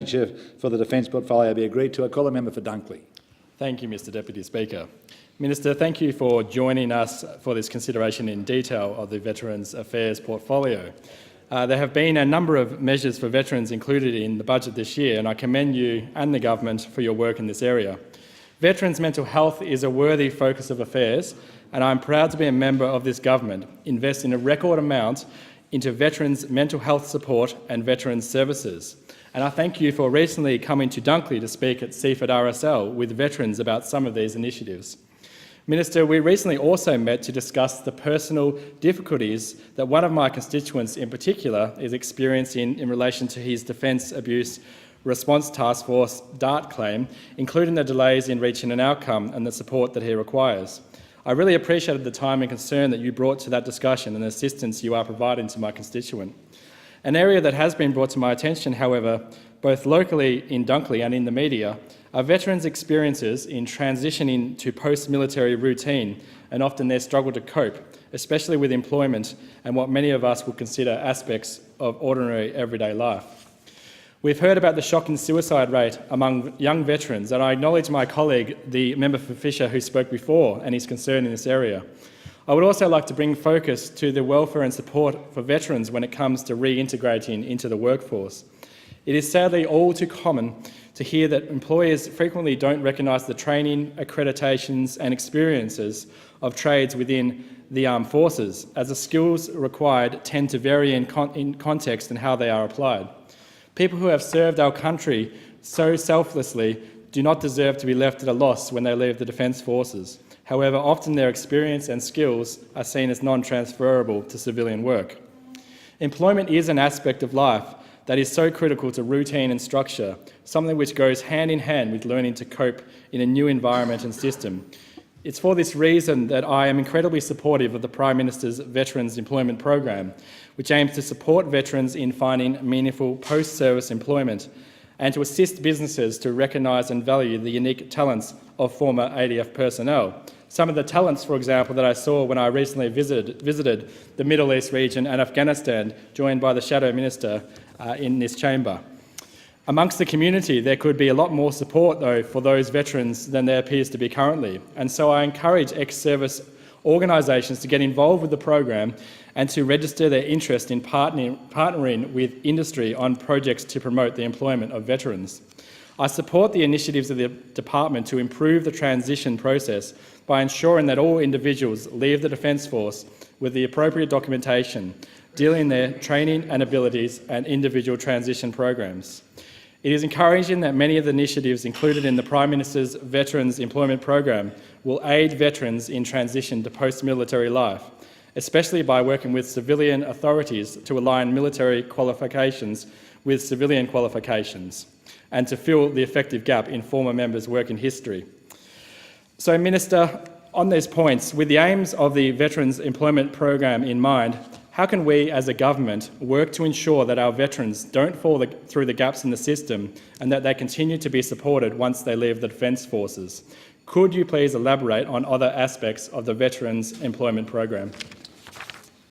for the defence portfolio be agreed to. I call the member for Dunkley. Thank you, Mr Deputy Speaker. Minister, thank you for joining us for this consideration in detail of the Veterans Affairs portfolio. There have been a number of measures for veterans included in the budget this year, and I commend you and the government for your work in this area. Veterans' mental health is a worthy focus of affairs, and I'm proud to be a member of this government, investing a record amount into veterans' mental health support and veterans' services. And I thank you for recently coming to Dunkley to speak at Seaford RSL with veterans about some of these initiatives. Minister, we recently also met to discuss the personal difficulties that one of my constituents in particular is experiencing in relation to his Defence Abuse Response Task Force DART claim, including the delays in reaching an outcome and the support that he requires. I really appreciated the time and concern that you brought to that discussion and the assistance you are providing to my constituent. An area that has been brought to my attention, however, both locally in Dunkley and in the media, are veterans' experiences in transitioning to post-military routine and often their struggle to cope, especially with employment and what many of us would consider aspects of ordinary everyday life. We've heard about the shocking suicide rate among young veterans, and I acknowledge my colleague, the member for Fisher, who spoke before, and his concern in this area. I would also like to bring focus to the welfare and support for veterans when it comes to reintegrating into the workforce. It is sadly all too common to hear that employers frequently don't recognise the training, accreditations and experiences of trades within the armed forces, as the skills required tend to vary in context and how they are applied. People who have served our country so selflessly do not deserve to be left at a loss when they leave the Defence Forces. However, often their experience and skills are seen as non-transferable to civilian work. Employment is an aspect of life that is so critical to routine and structure, something which goes hand in hand with learning to cope in a new environment and system. It's for this reason that I am incredibly supportive of the Prime Minister's Veterans Employment Program, which aims to support veterans in finding meaningful post-service employment and to assist businesses to recognise and value the unique talents of former ADF personnel. Some of the talents, for example, that I saw when I recently visited the Middle East region and Afghanistan, joined by the Shadow Minister in this chamber. Amongst the community, there could be a lot more support, though, for those veterans than there appears to be currently. And so I encourage ex-service organisations to get involved with the program and to register their interest in partnering with industry on projects to promote the employment of veterans. I support the initiatives of the department to improve the transition process by ensuring that all individuals leave the Defence Force with the appropriate documentation, dealing their training and abilities and individual transition programs. It is encouraging that many of the initiatives included in the Prime Minister's Veterans Employment Program will aid veterans in transition to post-military life, especially by working with civilian authorities to align military qualifications with civilian qualifications and to fill the effective gap in former members' working history. So, Minister, on these points, with the aims of the Veterans Employment Program in mind, how can we as a government work to ensure that our veterans don't fall through the gaps in the system and that they continue to be supported once they leave the Defence Forces? Could you please elaborate on other aspects of the Veterans Employment Program?